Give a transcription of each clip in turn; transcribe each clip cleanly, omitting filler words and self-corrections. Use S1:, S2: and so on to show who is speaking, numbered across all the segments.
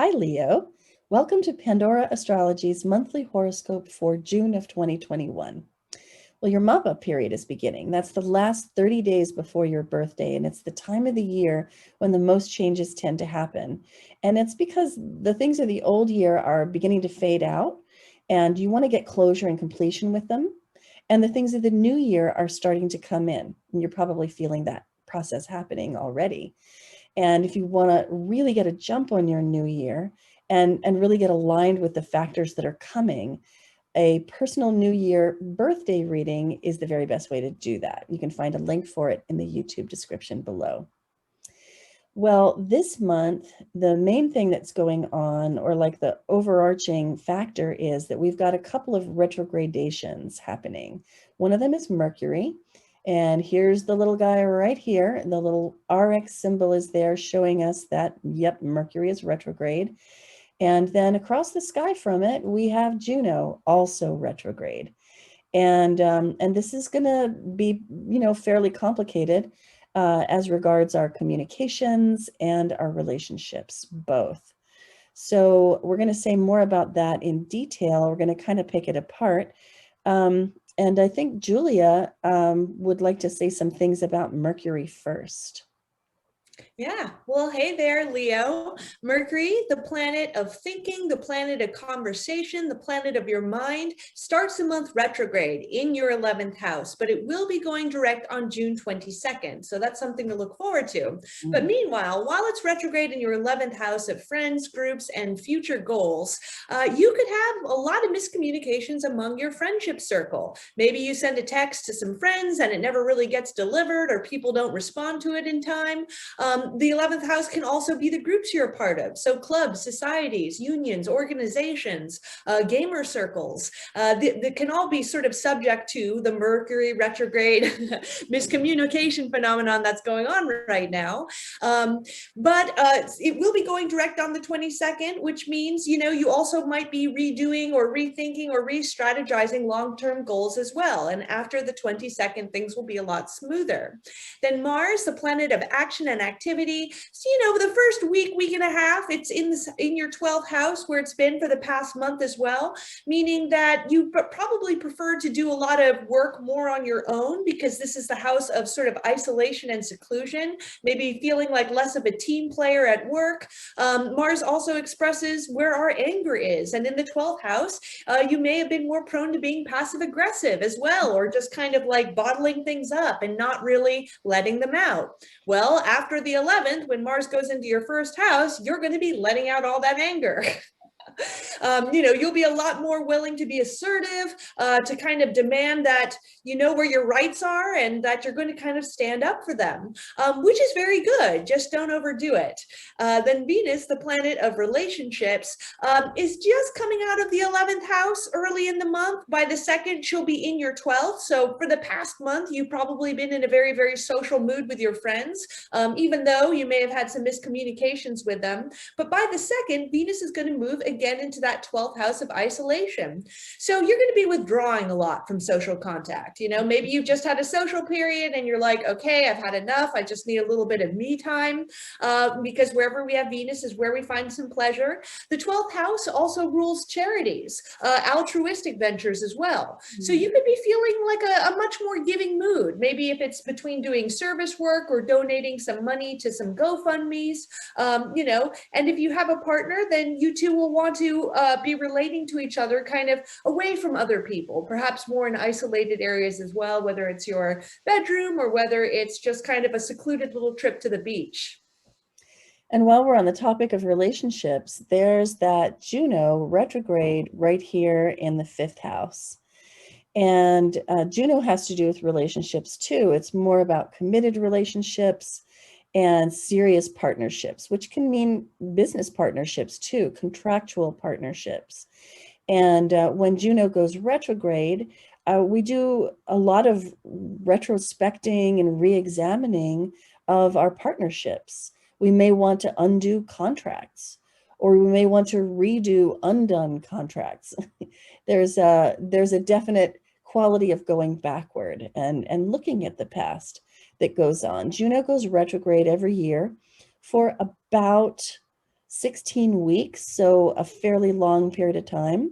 S1: Hi, Leo. Welcome to Pandora Astrology's monthly horoscope for June of 2021. Well, your mama period is beginning. That's the last 30 days before your birthday, and it's the time of the year when the most changes tend to happen. And it's because the things of the old year are beginning to fade out, and you want to get closure and completion with them. And the things of the new year are starting to come in, and you're probably feeling that process happening already. And if you want to really get a jump on your new year and really get aligned with the factors that are coming, a personal new year birthday reading is the very best way to do that. You can find a link for it in the YouTube description below. Well, this month, the main thing that's going on, or like the overarching factor, is that we've got a couple of retrogradations happening. One of them is Mercury. And here's the little guy right here. The little RX symbol is there showing us that, yep, Mercury is retrograde. And then across the sky from it, we have Juno, also retrograde. And this is going to be, fairly complicated as regards our communications and our relationships, both. So we're going to say more about that in detail. We're going to kind of pick it apart. And I think Julia would like to say some things about Mercury first.
S2: Yeah, well, hey there, Leo. Mercury, the planet of thinking, the planet of conversation, the planet of your mind, starts the month retrograde in your 11th house, but it will be going direct on June 22nd. So that's something to look forward to. But meanwhile, while it's retrograde in your 11th house of friends, groups, and future goals, you could have a lot of miscommunications among your friendship circle. Maybe you send a text to some friends and it never really gets delivered, or people don't respond to it in time. The 11th house can also be the groups you're a part of. So clubs, societies, unions, organizations, gamer circles, that can all be sort of subject to the Mercury retrograde miscommunication phenomenon that's going on right now. But it will be going direct on the 22nd, which means, you also might be redoing or rethinking or re-strategizing long-term goals as well. And after the 22nd, things will be a lot smoother. Then Mars, the planet of action and activity. So, the first week and a half, it's in your 12th house, where it's been for the past month as well, meaning that you probably prefer to do a lot of work more on your own, because this is the house of sort of isolation and seclusion, maybe feeling like less of a team player at work. Mars also expresses where our anger is. And in the 12th house, you may have been more prone to being passive aggressive as well, or just kind of like bottling things up and not really letting them out. Well, after the 11th, when Mars goes into your first house, you're going to be letting out all that anger. You'll be a lot more willing to be assertive, to kind of demand that you know where your rights are and that you're going to kind of stand up for them, which is very good. Just don't overdo it. Then Venus, the planet of relationships, is just coming out of the 11th house early in the month. By the 2nd, she'll be in your 12th. So for the past month, you've probably been in a very, very social mood with your friends, even though you may have had some miscommunications with them. But by the 2nd, Venus is going to move again into that 12th house of isolation. So you're going to be withdrawing a lot from social contact. Maybe you've just had a social period and you're like, okay, I've had enough. I just need a little bit of me time, because wherever we have Venus is where we find some pleasure. The 12th house also rules charities, altruistic ventures as well. So you could be feeling like a much more giving mood. Maybe if it's between doing service work or donating some money to some GoFundMes, and if you have a partner, then you two will want to be relating to each other kind of away from other people, perhaps more in isolated areas as well, whether it's your bedroom or whether it's just kind of a secluded little trip to the beach.
S1: And while we're on the topic of relationships, there's that Juno retrograde right here in the 5th house. And Juno has to do with relationships too. It's more about committed relationships and serious partnerships, which can mean business partnerships too, contractual partnerships. And when Juno goes retrograde, we do a lot of retrospecting and re-examining of our partnerships. We may want to undo contracts, or we may want to redo undone contracts. There's a definite quality of going backward and looking at the past that goes on. Juno goes retrograde every year for about 16 weeks, so a fairly long period of time,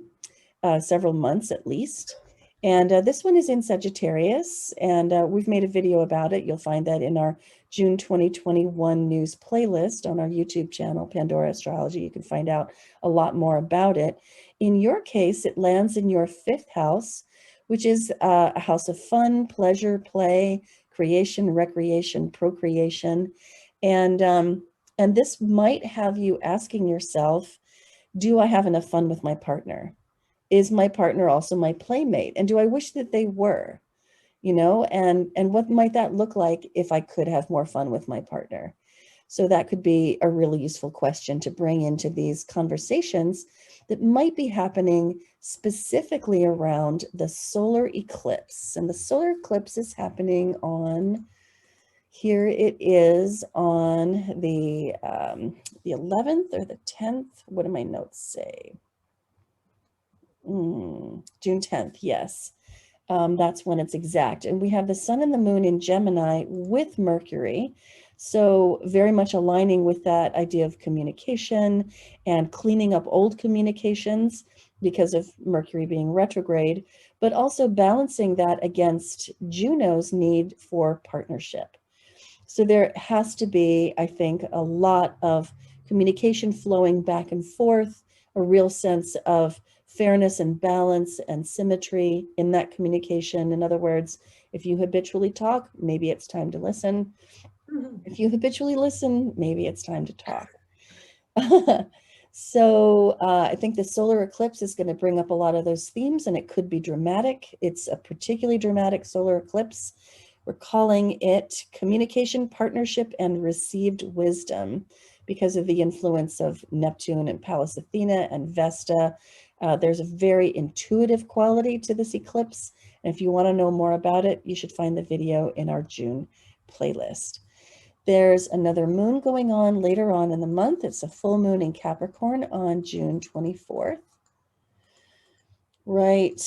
S1: several months at least. And this one is in Sagittarius, and we've made a video about it. You'll find that in our June 2021 news playlist on our YouTube channel, Pandora Astrology. You can find out a lot more about it. In your case, it lands in your 5th house, which is a house of fun, pleasure, play, creation, recreation, procreation. And this might have you asking yourself, do I have enough fun with my partner? Is my partner also my playmate? And do I wish that they were, and what might that look like if I could have more fun with my partner? So that could be a really useful question to bring into these conversations that might be happening specifically around the solar eclipse. And the solar eclipse is happening on, here it is on the 11th or the 10th. What do my notes say? June 10th, yes. That's when it's exact. And we have the sun and the moon in Gemini with Mercury. So very much aligning with that idea of communication and cleaning up old communications because of Mercury being retrograde, but also balancing that against Juno's need for partnership. So there has to be, I think, a lot of communication flowing back and forth, a real sense of fairness and balance and symmetry in that communication. In other words, if you habitually talk, maybe it's time to listen. If you habitually listen, maybe it's time to talk. So I think the solar eclipse is going to bring up a lot of those themes, and it could be dramatic. It's a particularly dramatic solar eclipse. We're calling it communication, partnership, and received wisdom because of the influence of Neptune and Pallas Athena and Vesta. There's a very intuitive quality to this eclipse. And if you want to know more about it, you should find the video in our June playlist. There's another moon going on later on in the month. It's a full moon in Capricorn on June 24th. Right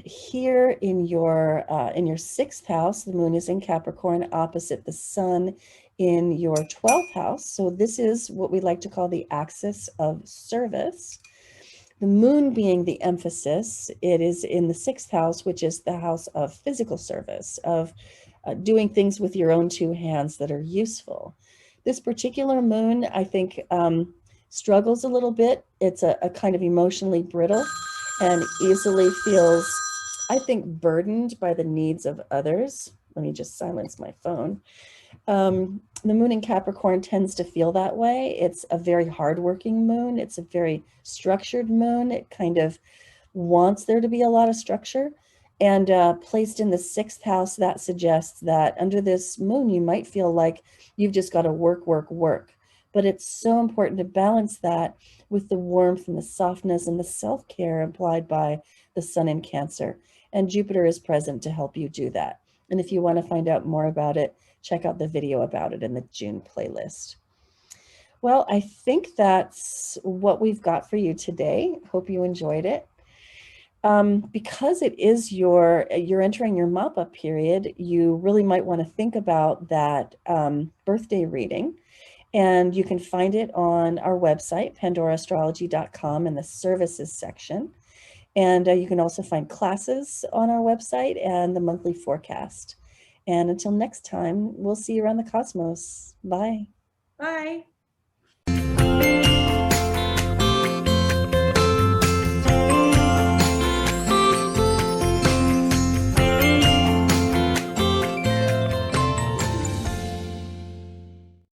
S1: here in your 6th house, the moon is in Capricorn opposite the sun in your 12th house. So this is what we like to call the axis of service. The moon being the emphasis, it is in the 6th house, which is the house of physical service, of doing things with your own 2 hands that are useful. This particular moon, I think, struggles a little bit. It's a kind of emotionally brittle and easily feels, I think, burdened by the needs of others. Let me just silence my phone. The moon in Capricorn tends to feel that way. It's a very hardworking moon. It's a very structured moon. It kind of wants there to be a lot of structure. And placed in the 6th house, that suggests that under this moon, you might feel like you've just got to work, work, work. But it's so important to balance that with the warmth and the softness and the self-care implied by the sun in Cancer. And Jupiter is present to help you do that. And if you want to find out more about it, check out the video about it in the June playlist. Well, I think that's what we've got for you today. Hope you enjoyed it. Because it is you're entering your mop-up period, you really might want to think about that birthday reading. And you can find it on our website, pandoraastrology.com, in the services section. And you can also find classes on our website and the monthly forecast. And until next time, we'll see you around the cosmos. Bye.
S2: Bye.